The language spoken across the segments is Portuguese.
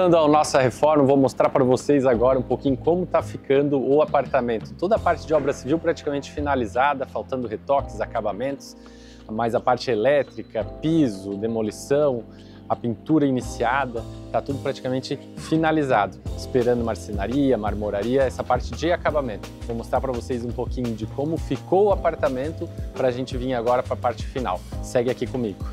Voltando à nossa reforma, vou mostrar para vocês agora um pouquinho como está ficando o apartamento. Toda a parte de obra civil praticamente finalizada, faltando retoques, acabamentos, mas a parte elétrica, piso, demolição, a pintura iniciada, está tudo praticamente finalizado. Esperando marcenaria, marmoraria, essa parte de acabamento. Vou mostrar para vocês um pouquinho de como ficou o apartamento para a gente vir agora para a parte final. Segue aqui comigo.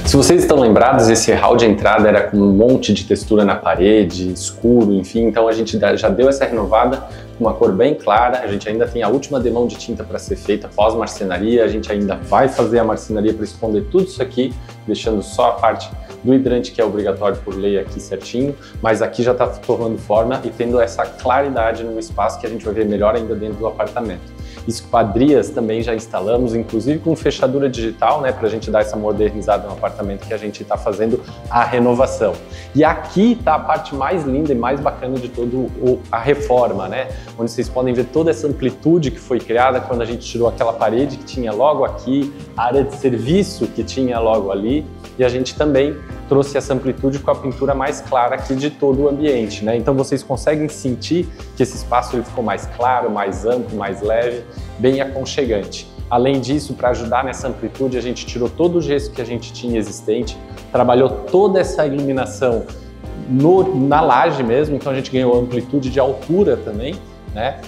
Se vocês estão lembrados, esse hall de entrada era com um monte de textura na parede, escuro, enfim, então a gente já deu essa renovada com uma cor bem clara. A gente ainda tem a última demão de tinta para ser feita pós-marcenaria, a gente ainda vai fazer a marcenaria para esconder tudo isso aqui, deixando só a parte do hidrante que é obrigatório por lei aqui certinho, mas aqui já está tomando forma e tendo essa claridade no espaço que a gente vai ver melhor ainda dentro do apartamento. Esquadrias também já instalamos, inclusive com fechadura digital, né, para a gente dar essa modernizada no apartamento que a gente está fazendo a renovação. E aqui está a parte mais linda e mais bacana de toda a reforma, né, onde vocês podem ver toda essa amplitude que foi criada quando a gente tirou aquela parede que tinha logo aqui, a área de serviço que tinha logo ali, e a gente também trouxe essa amplitude com a pintura mais clara aqui de todo o ambiente, né? Então vocês conseguem sentir que esse espaço ele ficou mais claro, mais amplo, mais leve, bem aconchegante. Além disso, para ajudar nessa amplitude, a gente tirou todo o gesso que a gente tinha existente, trabalhou toda essa iluminação na laje mesmo, então a gente ganhou amplitude de altura também, né?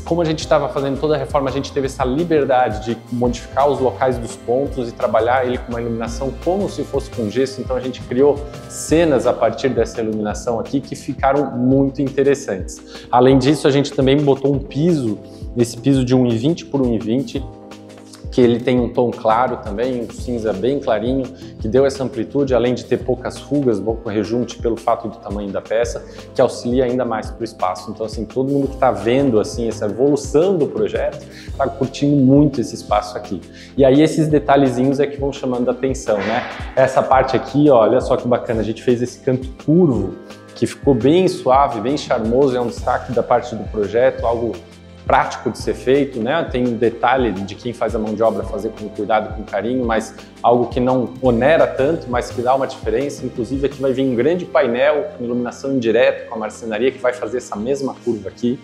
Como a gente estava fazendo toda a reforma, a gente teve essa liberdade de modificar os locais dos pontos e trabalhar ele com uma iluminação como se fosse com gesso, então a gente criou cenas a partir dessa iluminação aqui que ficaram muito interessantes. Além disso, a gente também botou um piso, esse piso de 1,20 por 1,20, que ele tem um tom claro também, um cinza bem clarinho, que deu essa amplitude, além de ter poucas rugas, pouco rejunte pelo fato do tamanho da peça, que auxilia ainda mais para o espaço. Então, assim, todo mundo que está vendo assim, essa evolução do projeto está curtindo muito esse espaço aqui. E aí esses detalhezinhos é que vão chamando a atenção, né? Essa parte aqui, ó, olha só que bacana, a gente fez esse canto curvo, que ficou bem suave, bem charmoso, é um destaque da parte do projeto, algo prático de ser feito, né? Tem um detalhe de quem faz a mão de obra fazer com cuidado, com carinho, mas algo que não onera tanto, mas que dá uma diferença. Inclusive aqui vai vir um grande painel com iluminação indireta, com a marcenaria que vai fazer essa mesma curva aqui.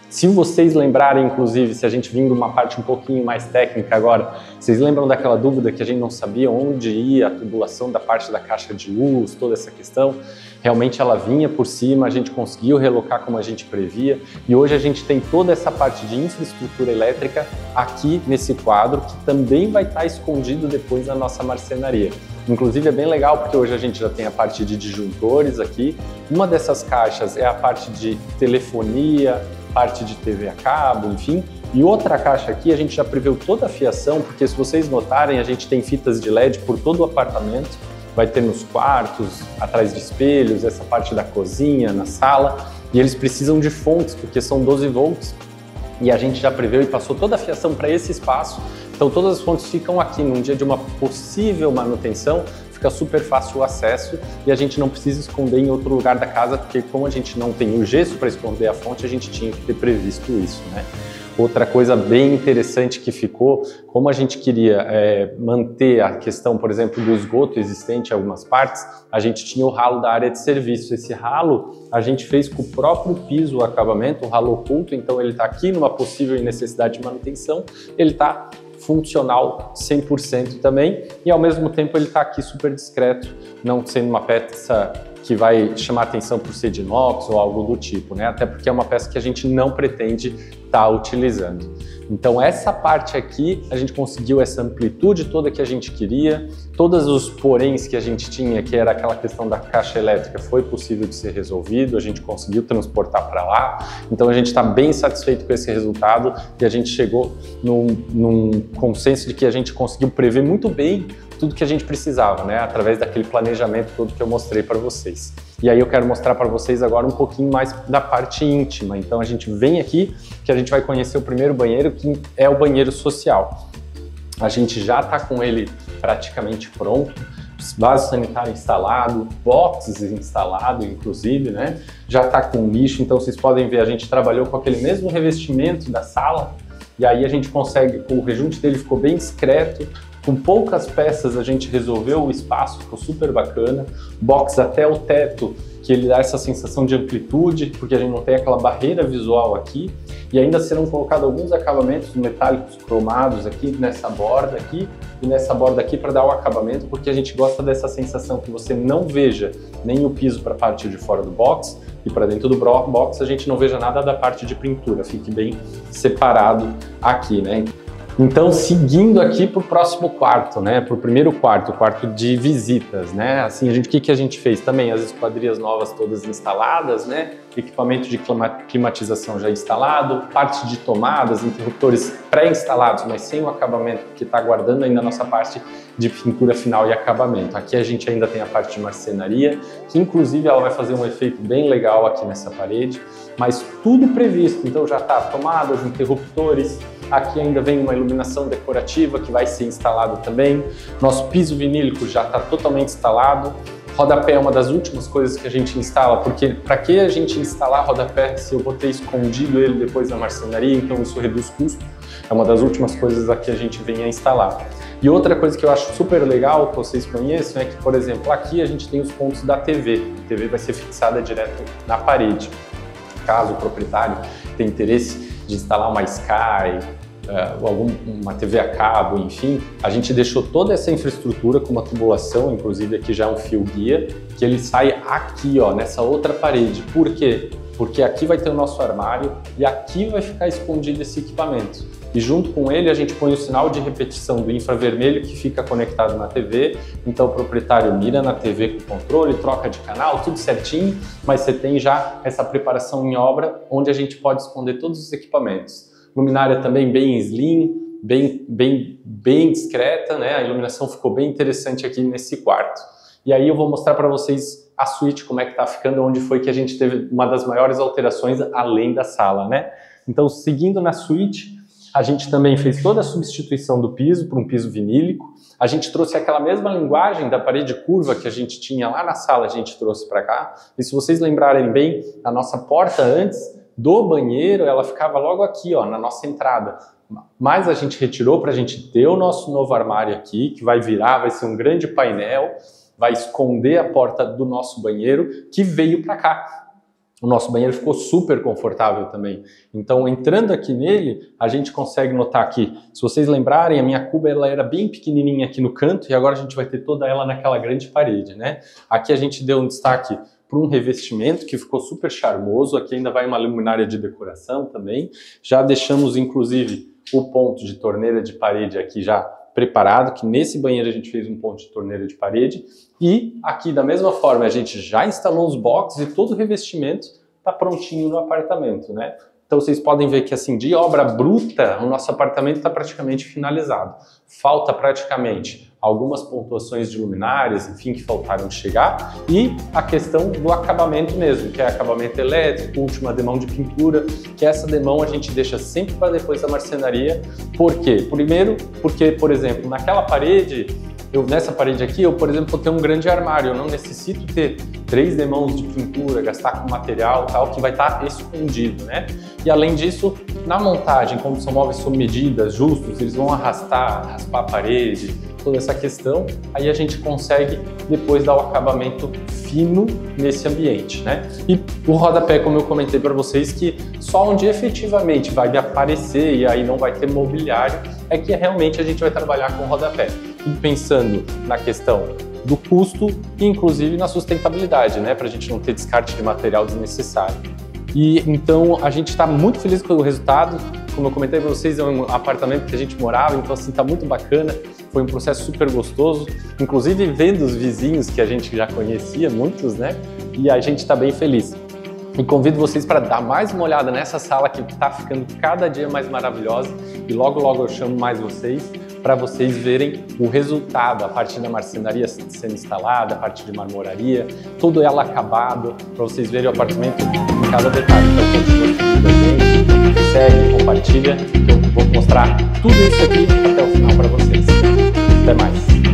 Se vocês lembrarem, inclusive, se a gente vindo uma parte um pouquinho mais técnica agora, vocês lembram daquela dúvida que a gente não sabia onde ia a tubulação da parte da caixa de luz, toda essa questão? Realmente ela vinha por cima, a gente conseguiu relocar como a gente previa e hoje a gente tem toda essa parte de infraestrutura elétrica aqui nesse quadro que também vai estar escondido depois na nossa marcenaria. Inclusive é bem legal porque hoje a gente já tem a parte de disjuntores aqui, uma dessas caixas é a parte de telefonia, parte de TV a cabo, enfim, e outra caixa aqui a gente já preveu toda a fiação, porque se vocês notarem a gente tem fitas de LED por todo o apartamento, vai ter nos quartos, atrás de espelhos, essa parte da cozinha, na sala, e eles precisam de fontes, porque são 12 volts, e a gente já preveu e passou toda a fiação para esse espaço, então todas as fontes ficam aqui num dia de uma possível manutenção, fica super fácil o acesso e a gente não precisa esconder em outro lugar da casa, porque como a gente não tem o gesso para esconder a fonte, a gente tinha que ter previsto isso, né? Outra coisa bem interessante que ficou, como a gente queria manter a questão, por exemplo, do esgoto existente em algumas partes, a gente tinha o ralo da área de serviço. Esse ralo a gente fez com o próprio piso, o acabamento, o ralo oculto, então ele está aqui numa possível necessidade de manutenção, ele está funcional 100% também e ao mesmo tempo ele está aqui super discreto, não sendo uma peça que vai chamar atenção por ser de inox ou algo do tipo, né? Até porque é uma peça que a gente não pretende estar utilizando. Então essa parte aqui, a gente conseguiu essa amplitude toda que a gente queria, todos os poréns que a gente tinha, que era aquela questão da caixa elétrica, foi possível de ser resolvido, a gente conseguiu transportar para lá, então a gente está bem satisfeito com esse resultado e a gente chegou num consenso de que a gente conseguiu prever muito bem tudo que a gente precisava, né? Através daquele planejamento todo que eu mostrei para vocês. E aí eu quero mostrar para vocês agora um pouquinho mais da parte íntima. Então a gente vem aqui, que a gente vai conhecer o primeiro banheiro, que é o banheiro social. A gente já está com ele praticamente pronto, vaso sanitário instalado, boxes instalado, inclusive, né? Já está com nicho, então vocês podem ver, a gente trabalhou com aquele mesmo revestimento da sala, e aí a gente consegue, o rejunte dele ficou bem discreto, Com poucas peças a gente resolveu, o espaço ficou super bacana, box até o teto, que ele dá essa sensação de amplitude, porque a gente não tem aquela barreira visual aqui, e ainda serão colocados alguns acabamentos metálicos cromados aqui nessa borda aqui e nessa borda aqui para dar o acabamento, porque a gente gosta dessa sensação que você não veja nem o piso para a parte de fora do box e para dentro do box a gente não veja nada da parte de pintura, fique bem separado aqui, né? Então, seguindo aqui para o próximo quarto, né? Para o primeiro quarto, o quarto de visitas, né? Assim, o que a gente fez também? As esquadrias novas todas instaladas, né? Equipamento de climatização já instalado, parte de tomadas, interruptores pré-instalados, mas sem o acabamento, porque está aguardando ainda a nossa parte de pintura final e acabamento. Aqui a gente ainda tem a parte de marcenaria, que inclusive ela vai fazer um efeito bem legal aqui nessa parede, mas tudo previsto. Então já está tomadas, interruptores. Aqui ainda vem uma iluminação decorativa que vai ser instalado também. Nosso piso vinílico já está totalmente instalado. Rodapé é uma das últimas coisas que a gente instala, porque para que a gente instalar rodapé se eu vou ter escondido ele depois na marcenaria, então isso reduz custo. É uma das últimas coisas a que a gente vem a instalar. E outra coisa que eu acho super legal, que vocês conheçam, é que, por exemplo, aqui a gente tem os pontos da TV. A TV vai ser fixada direto na parede. Caso o proprietário tenha interesse de instalar uma Sky, uma TV a cabo, enfim, a gente deixou toda essa infraestrutura com uma tubulação, inclusive aqui já é um fio guia, que ele sai aqui, ó, nessa outra parede. Por quê? Porque aqui vai ter o nosso armário e aqui vai ficar escondido esse equipamento. E junto com ele a gente põe o sinal de repetição do infravermelho que fica conectado na TV, então o proprietário mira na TV com o controle, troca de canal, tudo certinho, mas você tem já essa preparação em obra onde a gente pode esconder todos os equipamentos. Luminária também bem slim, bem discreta, né? A iluminação ficou bem interessante aqui nesse quarto. E aí eu vou mostrar para vocês a suíte, como é que tá ficando, onde foi que a gente teve uma das maiores alterações além da sala, né? Então, seguindo na suíte, a gente também fez toda a substituição do piso para um piso vinílico. A gente trouxe aquela mesma linguagem da parede curva que a gente tinha lá na sala, a gente trouxe para cá. E se vocês lembrarem bem, a nossa porta antes do banheiro, ela ficava logo aqui, ó, na nossa entrada. Mas a gente retirou para a gente ter o nosso novo armário aqui, que vai virar, vai ser um grande painel, vai esconder a porta do nosso banheiro, que veio para cá. O nosso banheiro ficou super confortável também. Então, entrando aqui nele, a gente consegue notar que, se vocês lembrarem, a minha cuba ela era bem pequenininha aqui no canto e agora a gente vai ter toda ela naquela grande parede, né? Aqui a gente deu um destaque para um revestimento que ficou super charmoso. Aqui ainda vai uma luminária de decoração também. Já deixamos, inclusive, o ponto de torneira de parede aqui já preparado, que nesse banheiro a gente fez um ponto de torneira de parede. E aqui, da mesma forma, a gente já instalou os boxes e todo o revestimento está prontinho no apartamento, né? Então vocês podem ver que, assim, de obra bruta, o nosso apartamento está praticamente finalizado. Falta praticamente algumas pontuações de luminárias, enfim, que faltaram chegar, e a questão do acabamento mesmo, que é acabamento elétrico, última demão de pintura, que essa demão a gente deixa sempre para depois da marcenaria. Por quê? Primeiro, porque, por exemplo, naquela parede, nessa parede aqui, eu, por exemplo, vou ter um grande armário, eu não necessito ter 3 demãos de pintura, gastar com material tal, que vai estar escondido, né? E além disso, na montagem, como são móveis sob medidas, justos, eles vão raspar a parede, toda essa questão, aí a gente consegue depois dar o acabamento fino nesse ambiente, né? E o rodapé, como eu comentei para vocês, que só onde efetivamente vai aparecer e aí não vai ter mobiliário, é que realmente a gente vai trabalhar com rodapé. E pensando na questão do custo e inclusive na sustentabilidade, né? Para a gente não ter descarte de material desnecessário. E então a gente está muito feliz com o resultado. Como eu comentei para vocês, é um apartamento que a gente morava, então assim, tá muito bacana. Foi um processo super gostoso, inclusive vendo os vizinhos que a gente já conhecia, muitos, né? E a gente está bem feliz. E convido vocês para dar mais uma olhada nessa sala que está ficando cada dia mais maravilhosa. E logo, logo eu chamo mais vocês para vocês verem o resultado, a parte da marcenaria sendo instalada, a parte de marmoraria, tudo ela acabado, para vocês verem o apartamento em cada detalhe. Então, continua seguindo a gente, segue, compartilha, eu vou mostrar tudo isso aqui até o final para vocês. Até mais!